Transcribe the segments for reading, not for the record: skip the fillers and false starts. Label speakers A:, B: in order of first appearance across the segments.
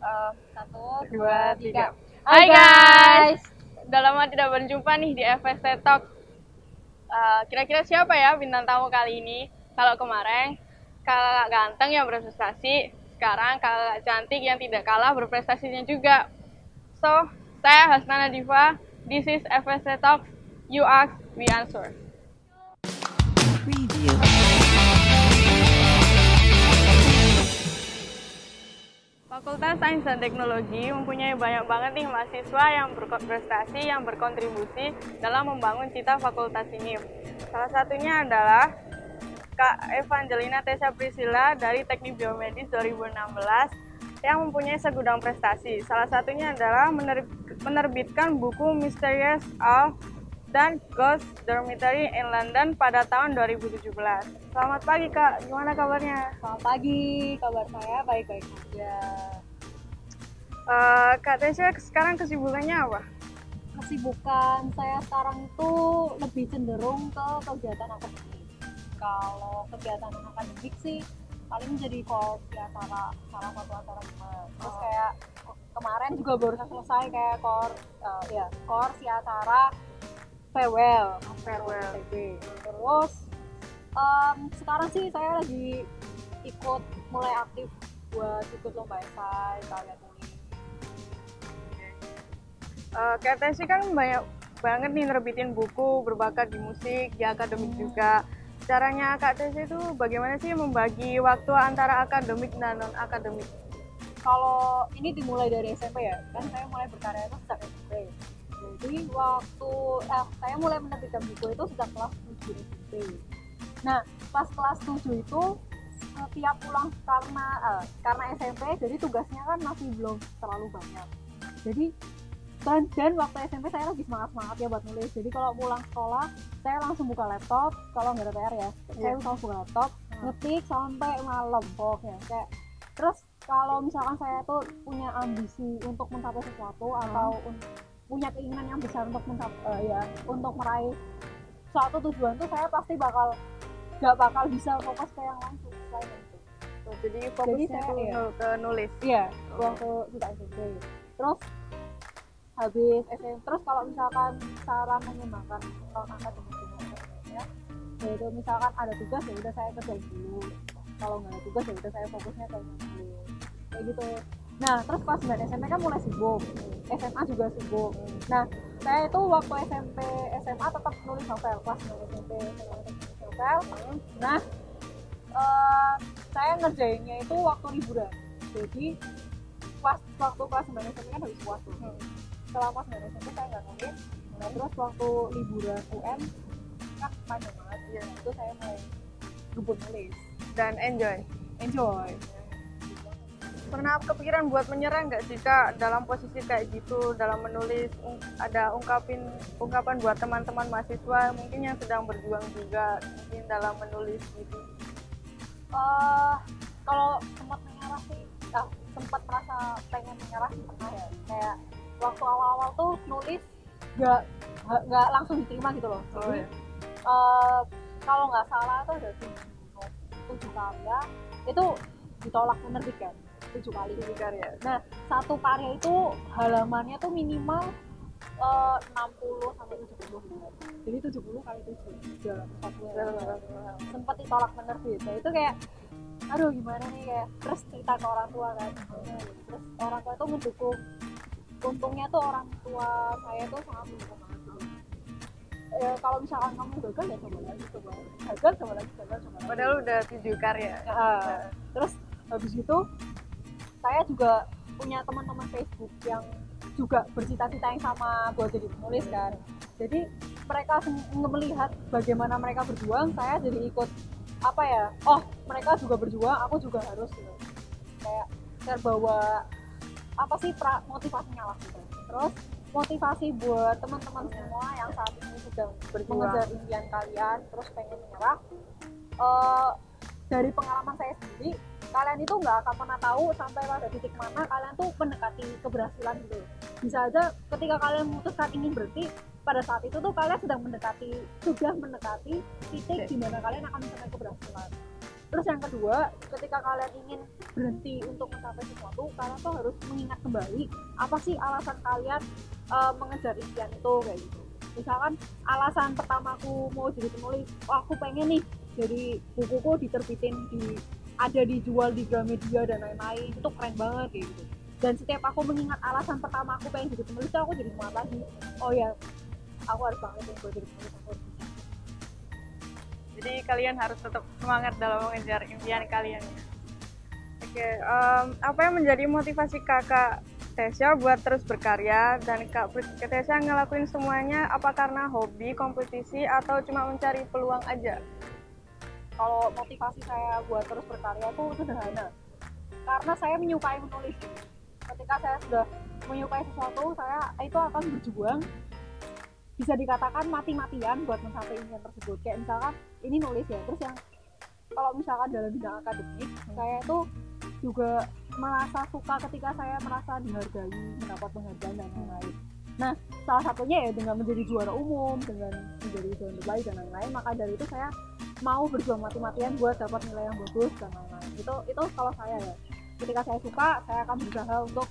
A: Satu, dua, tiga.
B: Hai guys, udah lama tidak berjumpa nih di FST Talk. Kira-kira siapa ya bintang tamu kali ini? Kalau kemarin kakak ganteng yang berprestasi, sekarang kakak cantik yang tidak kalah berprestasinya juga. So, saya Hasnana Diva, this is FST Talk, you ask, we answer.
C: Review.
B: Fakultas Sains dan Teknologi mempunyai banyak banget nih mahasiswa yang berprestasi, yang berkontribusi dalam membangun cita fakultas ini. Salah satunya adalah Kak Evangelina Tessa Priscilla dari Teknik Biomedis 2016 yang mempunyai segudang prestasi. Salah satunya adalah menerbitkan buku Mysterious All dan Ghost Dormitory in London pada tahun 2017. Selamat pagi Kak, gimana kabarnya?
A: Selamat pagi, kabar saya baik-baik saja.
B: Kak Tessa sekarang kesibukannya apa?
A: Kesibukan saya sekarang itu lebih cenderung ke kegiatan akademik. Kalau kegiatan akademik sih paling jadi course ya, salah satu acara gimana. Terus kayak kemarin juga baru selesai kayak course ya acara farewell. Terus sekarang sih saya lagi mulai aktif buat ikut lomba esai, karya tulis.
B: Kak Tessa kan banyak banget nih nerbitin buku, berbakat di musik, di akademik juga. Caranya Kak Tessa itu bagaimana sih membagi waktu antara akademik dan non akademik?
A: Kalau ini dimulai dari SMP ya, kan saya mulai berkarya itu sejak SMP. Jadi waktu saya mulai menerbitkan buku itu sejak kelas 7 SMP. Nah, pas kelas 7 itu setiap pulang karena SMP, jadi tugasnya kan masih belum terlalu banyak. Jadi dan waktu SMP saya lagi semangat ya buat nulis. Jadi kalau pulang sekolah, saya langsung buka laptop. Kalau nggak ada PR ya, saya langsung buka laptop, ngetik sampai malam pokoknya. Kayak terus kalau misalkan saya tuh punya ambisi untuk mencapai sesuatu atau punya keinginan yang besar untuk untuk meraih suatu tujuan tuh, saya pasti gak bakal bisa fokus ke yang lain selain itu.
B: Jadi fokusnya ke nulis.
A: Iya, waktu sudah SMP. Terus habis SMP, terus kalau misalkan cara mengembangkan non akademik ya, yaitu misalkan ada tugas ya udah saya kerjain dulu. Kalau nggak ada tugas ya udah saya fokusnya ke dulu. Kayak gitu. Nah, terus pas 9 SMP kan mulai sibuk, SMA juga sibuk. Nah, saya itu waktu SMP, SMA tetap nulis novel, kelas 9 SMP nulis novel. Nah, saya ngerjainnya itu waktu liburan. Jadi, waktu kelas 9 SMP kan habis puas tuh. Selama 9 SMP saya nggak nulis. Nah, terus waktu liburan UN kan panjang banget, itu saya mulai gebut nulis.
B: Dan enjoy. Pernah kepikiran buat menyerah nggak sih Kak dalam posisi kayak gitu, dalam menulis ada ungkapan buat teman-teman mahasiswa mungkin yang sedang berjuang juga mungkin dalam menulis gitu?
A: Kalau sempat menyerah sih, sempat merasa pengen menyerah sih pernah ya. Kayak waktu awal-awal tuh nulis nggak langsung diterima gitu loh. Jadi kalau nggak salah tuh ada 7 karya itu ditolak penerbitkan 7 kali karya. Nah, satu karya itu halamannya tuh minimal 60 sampai 70. Jadi 70 kali 7 dalam sempat ditolak penerbit. Nah, itu kayak aduh gimana nih, kayak terus cerita ke orang tua kan. Terus orang tua itu mendukung. Untungnya tuh orang tua saya tuh sangat mendukung banget. Kalau misalkan kamu gagal ya coba lagi.
B: Padahal udah 7 karya.
A: Terus habis itu saya juga punya teman-teman Facebook yang juga bercita-cita yang sama buat jadi penulis kan. Jadi mereka melihat bagaimana mereka berjuang, saya jadi ikut mereka juga berjuang, aku juga harus gitu. Kayak terbawa motivasinya lah gitu. Terus motivasi buat teman-teman semua yang saat ini sedang mengejar impian kalian terus pengen menyerah, dari pengalaman saya sendiri, kalian itu nggak akan pernah tahu sampai pada titik mana kalian tuh mendekati keberhasilan gitu. Bisa aja ketika kalian memutuskan ingin berhenti, pada saat itu tuh kalian sudah mendekati titik di mana kalian akan mencapai keberhasilan. Terus yang kedua, ketika kalian ingin berhenti untuk mencapai sesuatu, kalian tuh harus mengingat kembali apa sih alasan kalian mengejar impian itu kayak gitu. Misalkan alasan pertamaku mau jadi penulis, aku pengen nih jadi bukuku diterbitin ada dijual di Gramedia dan lain-lain, itu keren banget kayak gitu. Dan setiap aku mengingat alasan pertama aku pengen jadi penulis, aku jadi semangat lagi. Oh ya, aku harus banget nih jadi penulis, aku harus bisa.
B: Jadi kalian harus tetap semangat dalam mengejar impian kalian. Oke, apa yang menjadi motivasi kakak Tesya buat terus berkarya, dan kak Tesya ngelakuin semuanya apa karena hobi, kompetisi, atau cuma mencari peluang aja?
A: Kalau motivasi saya buat terus berkarya itu sederhana, karena saya menyukai menulis. Ketika saya sudah menyukai sesuatu, saya itu akan berjuang, bisa dikatakan mati-matian buat mencapai impian tersebut. Kayak misalkan ini nulis ya, terus yang kalau misalkan dalam bidang akademik, saya itu juga merasa suka ketika saya merasa dihargai, mendapat penghargaan dan lain-lain. Nah, salah satunya ya dengan menjadi juara umum, dengan menjadi juara terbaik dan lain-lain. Maka dari itu saya mau berjuang mati-matian buat dapat nilai yang bagus dan lain-lain. Itu kalau saya ya. Ketika saya suka, saya akan berusaha untuk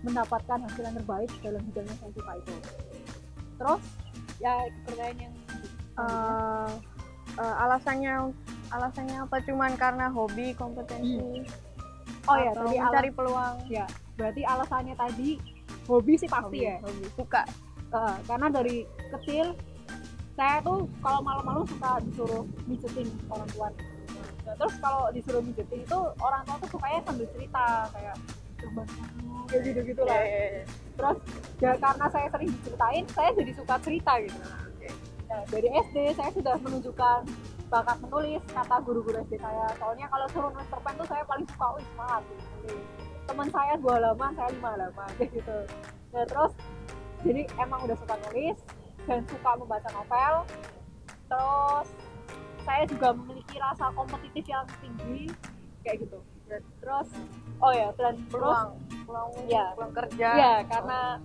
A: mendapatkan hasil yang terbaik dalam bidang yang saya suka itu. Terus ya pertanyaan yang
B: alasannya apa, cuman karena hobi, kompetensi?
A: Oh ya, tadi
B: mencari peluang.
A: Ya, berarti alasannya tadi hobi sih pasti ya.
B: Hobi. Suka.
A: Karena dari kecil saya tuh kalau malam-malam suka disuruh mijetin orang tua. Nah, terus kalau disuruh mijetin itu orang tua tuh sukanya sambil cerita kayak kayak gitu-gitu lah. Terus ya karena saya sering diceritain, saya jadi suka cerita gitu. Nah, dari SD saya sudah menunjukkan bakat menulis, kata guru-guru SD saya. Soalnya kalau suruh nulis cerpen tuh saya paling suka, semangat gitu. Teman saya 2 halaman, saya 5 halaman kayak gitu. Nah, terus jadi emang udah suka nulis dan suka membaca novel. Terus saya juga memiliki rasa kompetitif yang tinggi kayak gitu. Terus dan
B: peluang kerja.
A: Ya, karena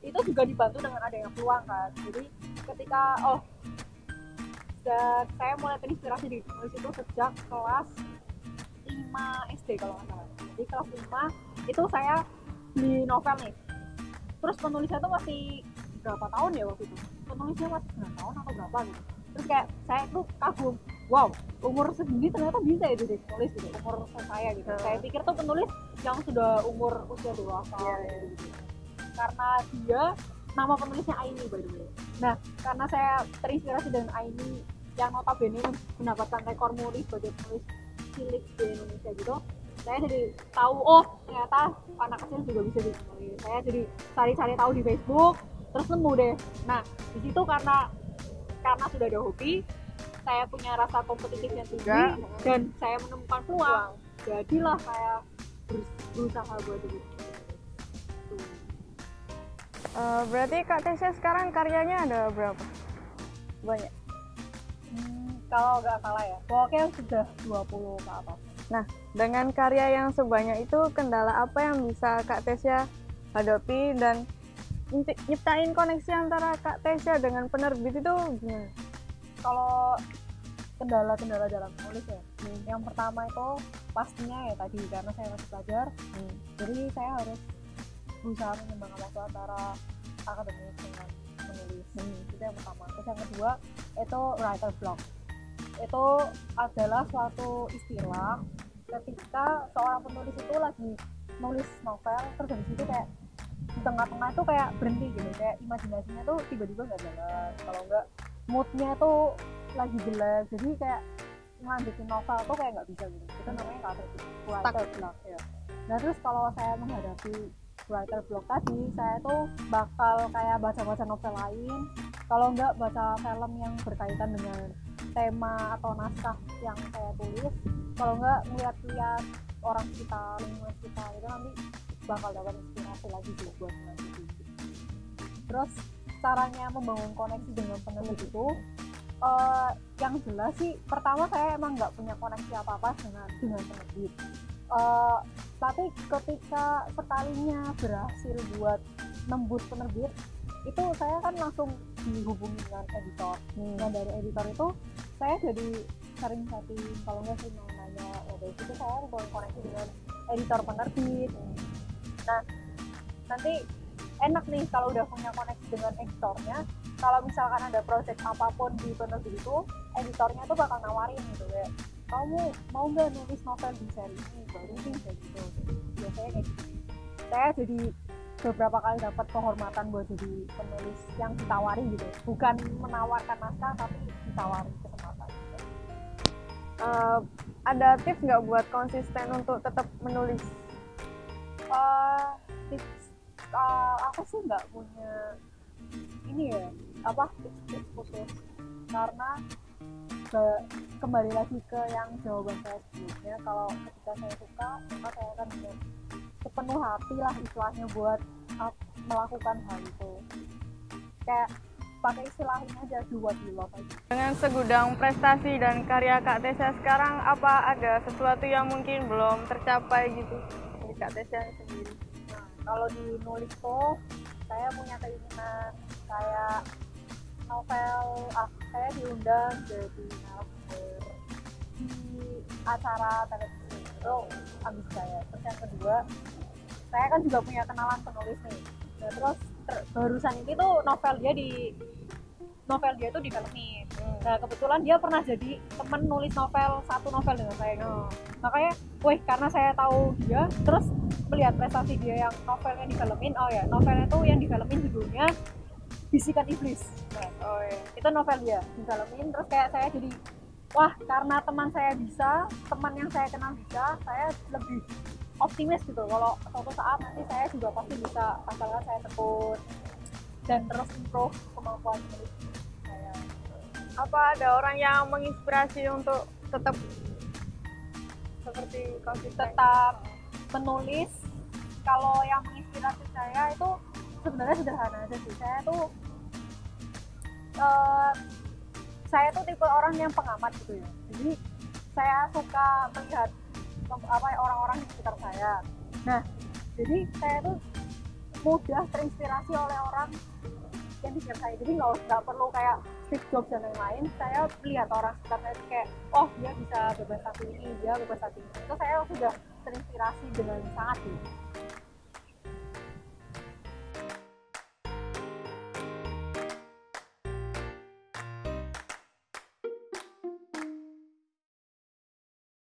A: itu juga dibantu dengan adanya peluang kan. Jadi ketika saya mulai terinspirasi di menulis itu sejak kelas 5 SD kalau nggak salah. Jadi kelas 5 itu saya beli novel nih. Terus penulisnya itu masih berapa tahun ya waktu itu? Penulisnya masih 9 tahun atau berapa gitu. Terus kayak saya tuh kagum, wow, umur segini ternyata bisa ya jadi penulis gitu, umur saya gitu. Saya pikir tuh penulis yang sudah umur usia dewasa gitu. Karena dia, nama penulisnya Aini by the way. Nah, karena saya terinspirasi dengan Aini yang notabene mendapatkan rekor muri sebagai penulis cilik di Indonesia gitu, saya jadi tahu ternyata anak kecil juga bisa jadi penulis. Saya jadi cari-cari tahu di Facebook, terus nemu deh. Nah, di situ karena sudah ada hobi, saya punya rasa kompetitif yang tinggi dan saya menemukan peluang. Jadilah saya berusaha buat itu.
B: Berarti Kak Tesya sekarang karyanya ada berapa? Banyak?
A: Kalau nggak salah ya, pokoknya sudah 20 ke atas.
B: Nah, dengan karya yang sebanyak itu, kendala apa yang bisa Kak Tesya hadapi, dan nyiptain koneksi antara Kak Tesya dengan penerbit itu gimana?
A: Kalau kendala-kendala dalam menulis ya, yang pertama itu pastinya ya tadi, karena saya masih pelajar, jadi saya harus berusaha menyeimbangkan waktu antara akademik dengan menulis. Itu yang pertama. Terus yang kedua itu writer block. Itu adalah suatu istilah ketika seorang penulis itu lagi nulis novel, terus dari situ kayak di tengah-tengah itu kayak berhenti gitu, kayak imajinasinya tuh tiba-tiba nggak jalan, kalau nggak moodnya tuh lagi jelek, jadi kayak ngelanjutin novel tuh kayak nggak bisa gitu. Itu namanya writer block ya. Nah, terus kalau saya menghadapi writer block tadi, saya tuh bakal kayak baca-baca novel lain, kalau nggak baca film yang berkaitan dengan tema atau naskah yang saya tulis, kalau nggak ngeliat-liat orang sekitar, lingkungan sekitar, itu nanti bakal dapat inspirasi lagi sih buat melanjutin. Terus caranya membangun koneksi dengan penerbit itu yang jelas sih, pertama saya emang nggak punya koneksi apa-apa dengan penerbit, tapi ketika sekalinya berhasil buat nembus penerbit itu, saya kan langsung dihubungi dengan editor. Nah, dari editor itu saya jadi sering chatting, kalau nggak sih nanya Nah dari situ saya membangun koneksi dengan editor penerbit. Nah nanti enak nih kalau udah punya koneksi dengan editornya, kalau misalkan ada project apapun di penerbit itu, editornya tuh bakal nawarin gitu kayak, kamu mau nggak nulis novel di seri ini, baru sih kayak gitu. Biasanya kayak gitu. Saya jadi beberapa kali dapat kehormatan buat jadi penulis yang ditawari gitu, bukan menawarkan naskah tapi ditawari kesempatan gitu.
B: Ada tips nggak buat konsisten untuk tetap menulis?
A: Tips aku sih nggak punya ini ya tips khusus, karena kembali lagi ke yang jawaban saya sebelumnya, kalau ketika saya suka maka saya akan sepenuh hati lah istilahnya buat melakukan hal itu. Kayak pakai istilah ini aja, do what you love aja.
B: Dengan segudang prestasi dan karya Kak Tesya sekarang, apa ada sesuatu yang mungkin belum tercapai gitu di Kak Tesya sendiri?
A: Nah, kalau di nulis tuh saya punya keinginan kayak novel, saya diundang jadi narasumber di acara televisi itu habis saya. Terus yang kedua, saya kan juga punya kenalan penulis nih. Nah, terus barusan ini tuh novel dia tuh difilmin. Nah kebetulan dia pernah jadi temen nulis satu novel dengan saya gitu. Makanya karena saya tahu dia, terus melihat prestasi dia yang novelnya difilmin, novelnya tuh yang difilmin judulnya Bisikan Iblis. Itu novel dia difilmin, terus kayak saya jadi karena teman yang saya kenal bisa, saya lebih optimis gitu kalau suatu saat nanti saya juga pasti bisa, asalkan saya tekun dan terus improve kemampuan menulis saya.
B: Apa ada orang yang menginspirasi untuk tetap seperti
A: tetap menulis? Kalau yang menginspirasi saya itu sebenarnya sederhana aja sih. Saya tuh tipe orang yang pengamat gitu ya, jadi saya suka melihat orang-orang di sekitar saya. Nah jadi saya tuh mudah terinspirasi oleh orang yang di sekitar saya, jadi nggak perlu kayak Steve Jobs dan lain-lain. Saya melihat orang sekitar saya kayak, dia bisa bebas satu ini, dia bebas satu ini, itu saya sudah terinspirasi dengan sangat gitu.